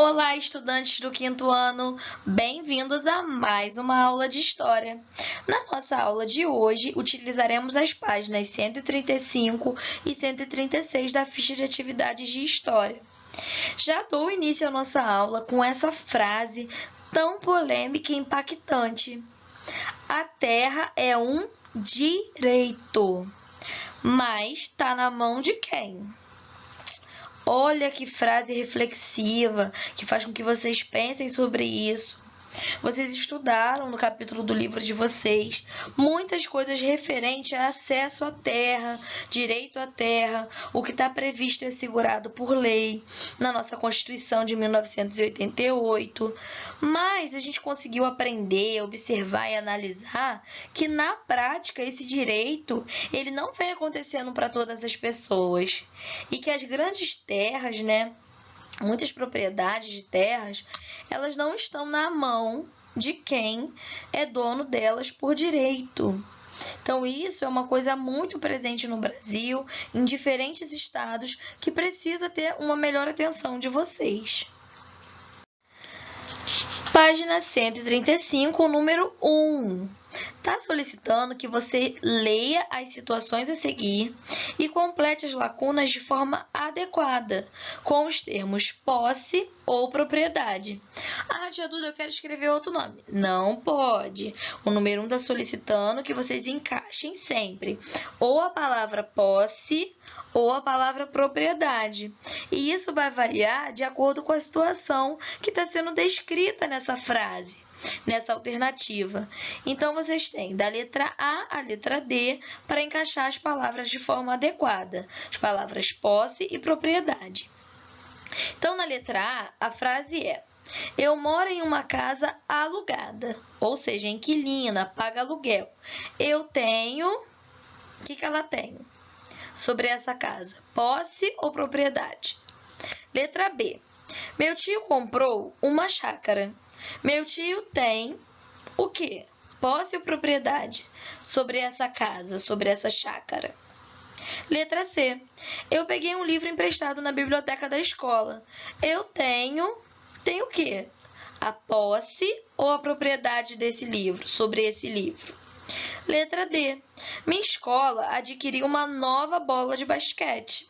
Olá, estudantes do quinto ano! Bem-vindos a mais uma aula de História. Na nossa aula de hoje, utilizaremos as páginas 135 e 136 da ficha de atividades de História. Já dou início à nossa aula com essa frase tão polêmica e impactante. A terra é um direito, mas está na mão de quem? Olha que frase reflexiva, que faz com que vocês pensem sobre isso. Vocês estudaram no capítulo do livro de vocês muitas coisas referentes a acesso à terra, direito à terra, o que está previsto e assegurado por lei na nossa Constituição de 1988. Mas a gente conseguiu aprender, observar e analisar que na prática esse direito ele não vem acontecendo para todas as pessoas e que as grandes terras, muitas propriedades de terras, elas não estão na mão de quem é dono delas por direito. Então, isso é uma coisa muito presente no Brasil, em diferentes estados, que precisa ter uma melhor atenção de vocês. Página 135, número 1. Está solicitando que você leia as situações a seguir e complete as lacunas de forma adequada, com os termos posse ou propriedade. Ah, tia Duda, eu quero escrever outro nome. Não pode. O número 1 está solicitando que vocês encaixem sempre ou a palavra posse ou a palavra propriedade. E isso vai variar de acordo com a situação que está sendo descrita nessa frase, nessa alternativa. Então, vocês têm da letra A à letra D para encaixar as palavras de forma adequada, as palavras posse e propriedade. Então, na letra A, a frase é: eu moro em uma casa alugada, ou seja, inquilina, paga aluguel. Eu tenho... O que ela tem sobre essa casa? Posse ou propriedade? Letra B. Meu tio comprou uma chácara. Meu tio tem o quê? Posse ou propriedade sobre essa casa, sobre essa chácara? Letra C. Eu peguei um livro emprestado na biblioteca da escola. Eu tenho o quê? A posse ou a propriedade desse livro, sobre esse livro? Letra D. Minha escola adquiriu uma nova bola de basquete.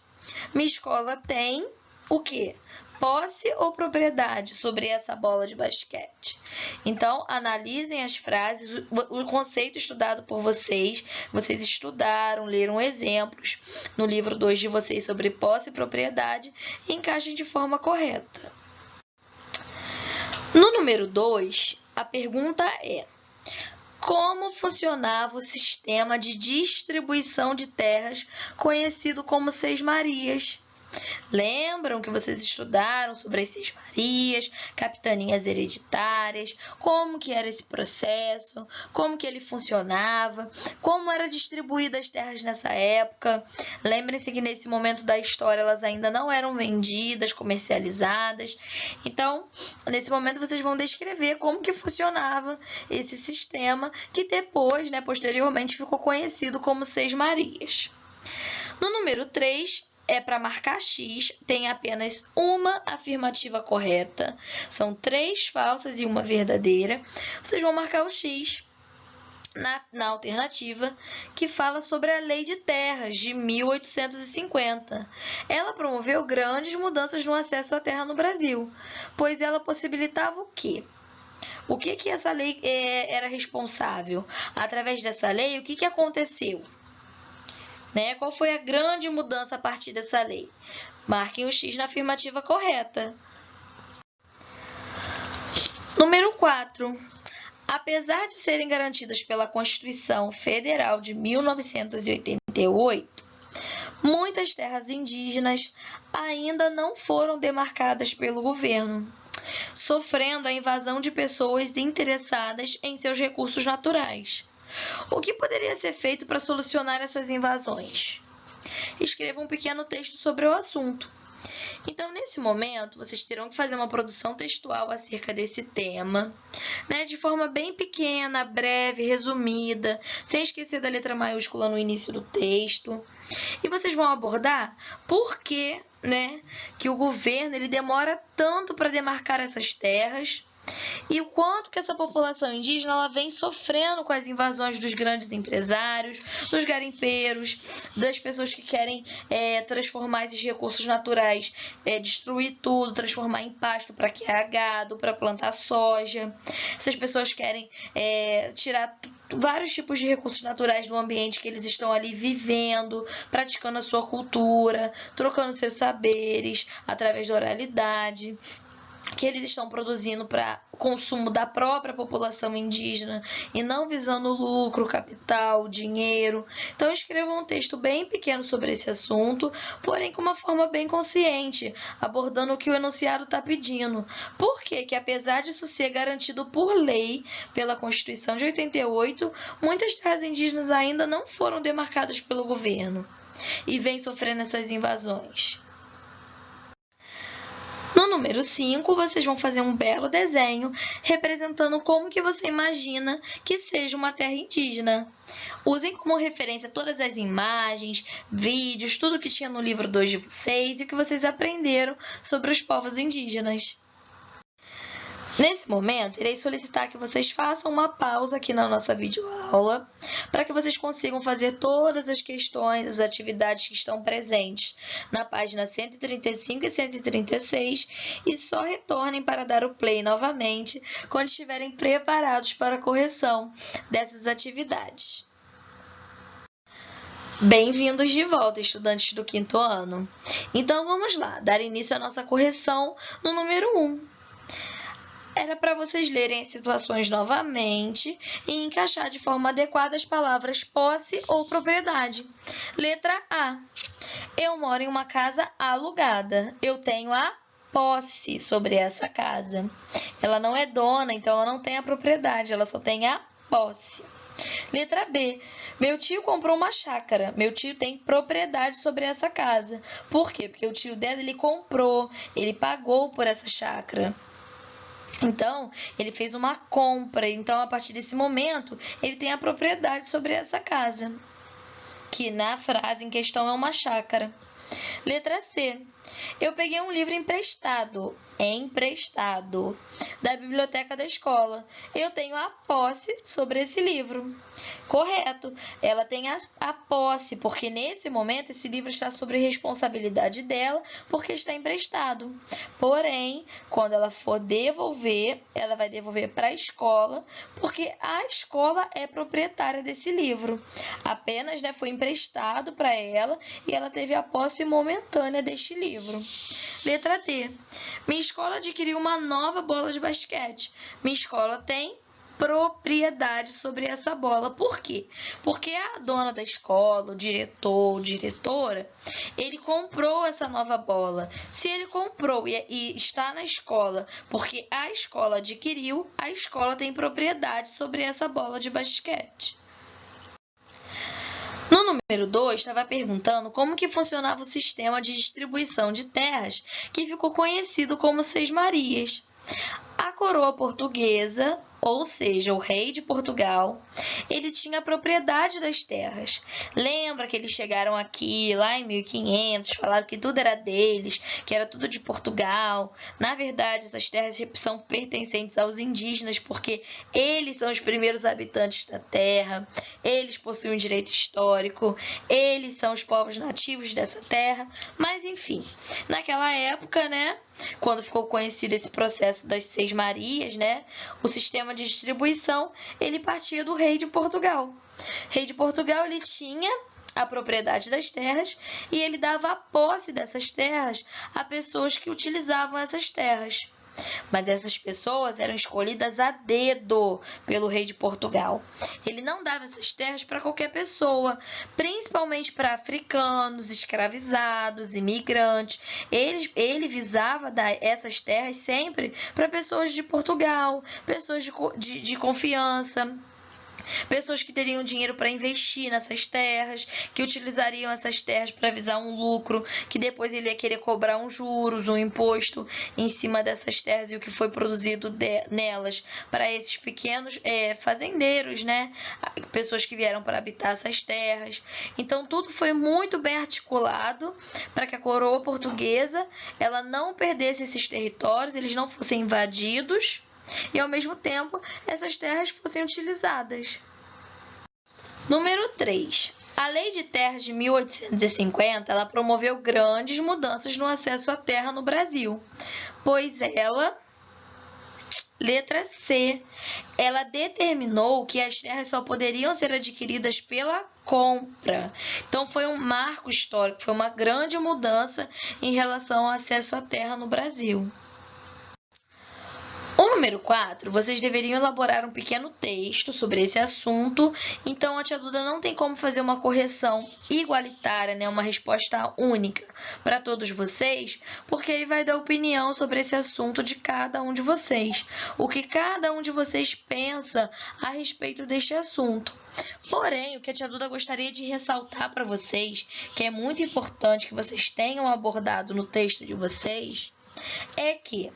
Minha escola tem o quê? Posse ou propriedade sobre essa bola de basquete? Então, analisem as frases, o conceito estudado por vocês. Vocês estudaram, leram exemplos no livro 2 de vocês sobre posse e propriedade e encaixem de forma correta. No número 2, a pergunta é: como funcionava o sistema de distribuição de terras conhecido como Seis Marias? Lembram que vocês estudaram sobre as Seis Marias, capitanias hereditárias, como que era esse processo, como que ele funcionava, como eram distribuídas as terras nessa época. Lembrem-se que nesse momento da história elas ainda não eram vendidas, comercializadas. Então, nesse momento vocês vão descrever como que funcionava esse sistema que depois, posteriormente, ficou conhecido como Seis Marias. No número 3, é para marcar X, tem apenas uma afirmativa correta. São 3 falsas e uma verdadeira. Vocês vão marcar o X na alternativa que fala sobre a Lei de Terras de 1850. Ela promoveu grandes mudanças no acesso à terra no Brasil, pois ela possibilitava o quê? O que essa lei era responsável? Através dessa lei, o que aconteceu? Qual foi a grande mudança a partir dessa lei? Marquem o X na afirmativa correta. Número 4. Apesar de serem garantidas pela Constituição Federal de 1988, muitas terras indígenas ainda não foram demarcadas pelo governo, sofrendo a invasão de pessoas interessadas em seus recursos naturais. O que poderia ser feito para solucionar essas invasões? Escreva um pequeno texto sobre o assunto. Então, nesse momento, vocês terão que fazer uma produção textual acerca desse tema, de forma bem pequena, breve, resumida, sem esquecer da letra maiúscula no início do texto. E vocês vão abordar por que né, que o governo ele demora tanto para demarcar essas terras e o quanto que essa população indígena ela vem sofrendo com as invasões dos grandes empresários, dos garimpeiros, das pessoas que querem transformar esses recursos naturais, destruir tudo, transformar em pasto para criar gado, para plantar soja. Essas pessoas querem tirar vários tipos de recursos naturais do ambiente que eles estão ali vivendo, praticando a sua cultura, trocando seus saberes através da oralidade, que eles estão produzindo para consumo da própria população indígena e não visando lucro, capital, dinheiro. Então escreva um texto bem pequeno sobre esse assunto, porém com uma forma bem consciente, abordando o que o enunciado está pedindo. Por quê? Que apesar disso ser garantido por lei, pela Constituição de 88, muitas terras indígenas ainda não foram demarcadas pelo governo e vêm sofrendo essas invasões. No número 5, vocês vão fazer um belo desenho representando como que você imagina que seja uma terra indígena. Usem como referência todas as imagens, vídeos, tudo que tinha no livro 2 de vocês e o que vocês aprenderam sobre os povos indígenas. Nesse momento, irei solicitar que vocês façam uma pausa aqui na nossa videoaula para que vocês consigam fazer todas as questões, as atividades que estão presentes na página 135 e 136 e só retornem para dar o play novamente quando estiverem preparados para a correção dessas atividades. Bem-vindos de volta, estudantes do 5º ano. Então, vamos lá, dar início à nossa correção no número 1. Era para vocês lerem as situações novamente e encaixar de forma adequada as palavras posse ou propriedade. Letra A. Eu moro em uma casa alugada. Eu tenho a posse sobre essa casa. Ela não é dona, então ela não tem a propriedade, ela só tem a posse. Letra B. Meu tio comprou uma chácara. Meu tio tem propriedade sobre essa casa. Por quê? Porque o tio dela, ele comprou, ele pagou por essa chácara. Então, ele fez uma compra. Então, a partir desse momento, ele tem a propriedade sobre essa casa, que na frase em questão é uma chácara. Letra C. Eu peguei um livro emprestado, da biblioteca da escola. Eu tenho a posse sobre esse livro. Correto. Ela tem a posse, porque nesse momento esse livro está sob responsabilidade dela, porque está emprestado. Porém, quando ela for devolver, ela vai devolver para a escola, porque a escola é proprietária desse livro. Apenas, foi emprestado para ela e ela teve a posse momentânea deste livro. Letra D. Minha escola adquiriu uma nova bola de basquete. Minha escola tem propriedade sobre essa bola. Por quê? Porque a dona da escola, o diretor, ou diretora, ele comprou essa nova bola. Se ele comprou e está na escola porque a escola adquiriu, a escola tem propriedade sobre essa bola de basquete. No número 2, estava perguntando como que funcionava o sistema de distribuição de terras que ficou conhecido como Seis Marias. A coroa portuguesa, ou seja, o rei de Portugal, ele tinha a propriedade das terras. Lembra que eles chegaram aqui lá em 1500, falaram que tudo era deles, que era tudo de Portugal. Na verdade, essas terras são pertencentes aos indígenas, porque eles são os primeiros habitantes da terra, eles possuem um direito histórico, eles são os povos nativos dessa terra. Mas, enfim, naquela época, quando ficou conhecido esse processo das Seis Marias, o sistema de distribuição, ele partia do rei de Portugal. O rei de Portugal, ele tinha a propriedade das terras e ele dava a posse dessas terras a pessoas que utilizavam essas terras. Mas essas pessoas eram escolhidas a dedo pelo rei de Portugal. Ele não dava essas terras para qualquer pessoa, principalmente para africanos, escravizados, imigrantes. Ele visava dar essas terras sempre para pessoas de Portugal, pessoas de confiança. pessoas que teriam dinheiro para investir nessas terras, que utilizariam essas terras para visar um lucro, que depois ele ia querer cobrar uns juros, um imposto em cima dessas terras e o que foi produzido nelas para esses pequenos fazendeiros, né? Pessoas que vieram para habitar essas terras. Então tudo foi muito bem articulado para que a coroa portuguesa ela não perdesse esses territórios, eles não fossem invadidos e, ao mesmo tempo, essas terras fossem utilizadas. Número 3. A Lei de Terras de 1850 ela promoveu grandes mudanças no acesso à terra no Brasil, pois ela, letra C, ela determinou que as terras só poderiam ser adquiridas pela compra. Então, foi um marco histórico, foi uma grande mudança em relação ao acesso à terra no Brasil. O número 4, vocês deveriam elaborar um pequeno texto sobre esse assunto, então a tia Duda não tem como fazer uma correção igualitária, né, uma resposta única para todos vocês, porque aí vai dar opinião sobre esse assunto de cada um de vocês, o que cada um de vocês pensa a respeito deste assunto. Porém, o que a tia Duda gostaria de ressaltar para vocês, que é muito importante que vocês tenham abordado no texto de vocês, é que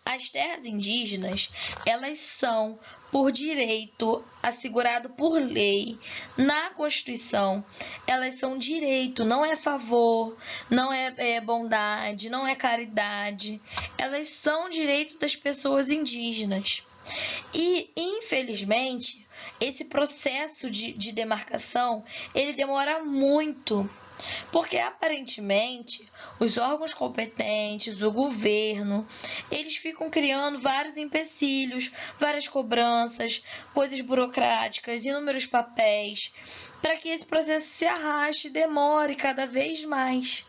as terras indígenas, elas são, por direito assegurado por lei, na Constituição, elas são direito, não é favor, não é bondade, não é caridade, elas são direito das pessoas indígenas. E, infelizmente, esse processo de demarcação, ele demora muito, porque aparentemente os órgãos competentes, o governo, eles ficam criando vários empecilhos, várias cobranças, coisas burocráticas, inúmeros papéis, para que esse processo se arraste e demore cada vez mais.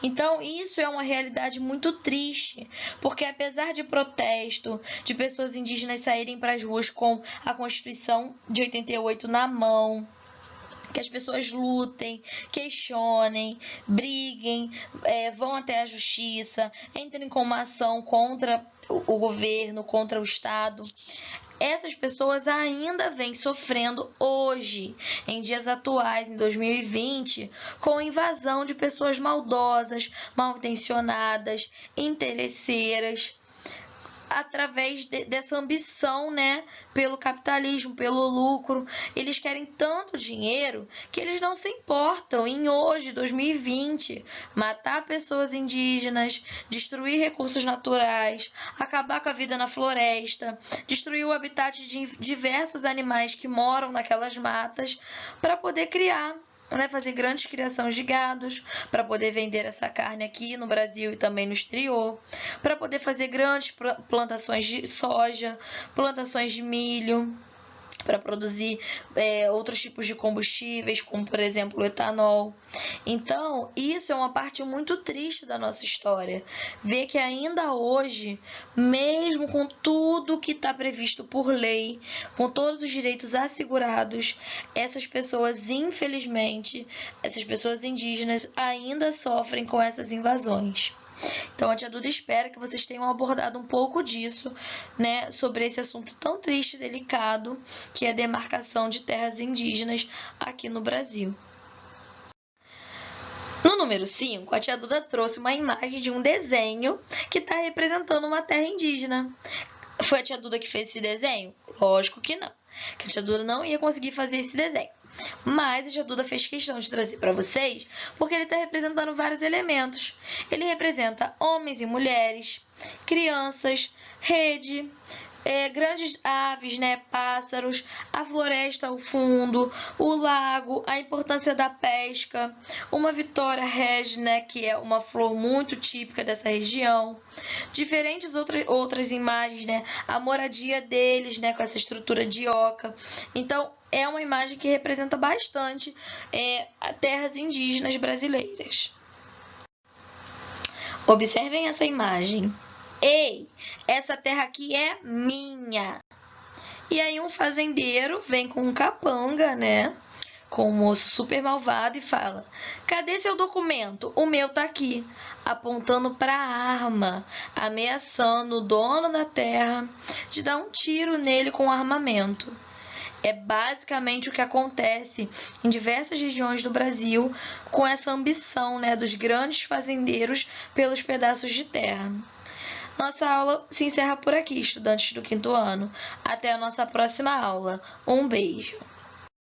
Então, isso é uma realidade muito triste, porque apesar de protesto, de pessoas indígenas saírem para as ruas com a Constituição de 88 na mão, que as pessoas lutem, questionem, briguem, vão até a justiça, entrem com uma ação contra o governo, contra o Estado. Essas pessoas ainda vêm sofrendo hoje, em dias atuais, em 2020, com invasão de pessoas maldosas, mal intencionadas, interesseiras, através dessa ambição, né, pelo capitalismo, pelo lucro. Eles querem tanto dinheiro que eles não se importam em hoje, 2020, matar pessoas indígenas, destruir recursos naturais, acabar com a vida na floresta, destruir o habitat de diversos animais que moram naquelas matas para poder criar, né, fazer grandes criações de gados, para poder vender essa carne aqui no Brasil e também no exterior, para poder fazer grandes plantações de soja, plantações de milho, para produzir outros tipos de combustíveis, como, por exemplo, o etanol. Então, isso é uma parte muito triste da nossa história. Ver que ainda hoje, mesmo com tudo que está previsto por lei, com todos os direitos assegurados, essas pessoas, infelizmente, essas pessoas indígenas ainda sofrem com essas invasões. Então, a tia Duda espera que vocês tenham abordado um pouco disso, né, sobre esse assunto tão triste e delicado, que é a demarcação de terras indígenas aqui no Brasil. No número 5, a tia Duda trouxe uma imagem de um desenho que está representando uma terra indígena. Foi a tia Duda que fez esse desenho? Lógico que não, que a tia Duda não ia conseguir fazer esse desenho. Mas a tia Duda fez questão de trazer para vocês, porque ele está representando vários elementos. Ele representa homens e mulheres, crianças, rede, grandes aves, né, pássaros, a floresta ao fundo, o lago, a importância da pesca, uma Vitória Regia, né, que é uma flor muito típica dessa região, diferentes outras imagens, né, a moradia deles, né, com essa estrutura de oca. Então, é uma imagem que representa bastante terras indígenas brasileiras. Observem essa imagem. Ei, essa terra aqui é minha. E aí um fazendeiro vem com um capanga, né? Com um moço super malvado e fala: cadê seu documento? O meu tá aqui. Apontando para a arma, ameaçando o dono da terra de dar um tiro nele com armamento. É basicamente o que acontece em diversas regiões do Brasil com essa ambição, né, dos grandes fazendeiros pelos pedaços de terra. Nossa aula se encerra por aqui, estudantes do quinto ano. Até a nossa próxima aula. Um beijo!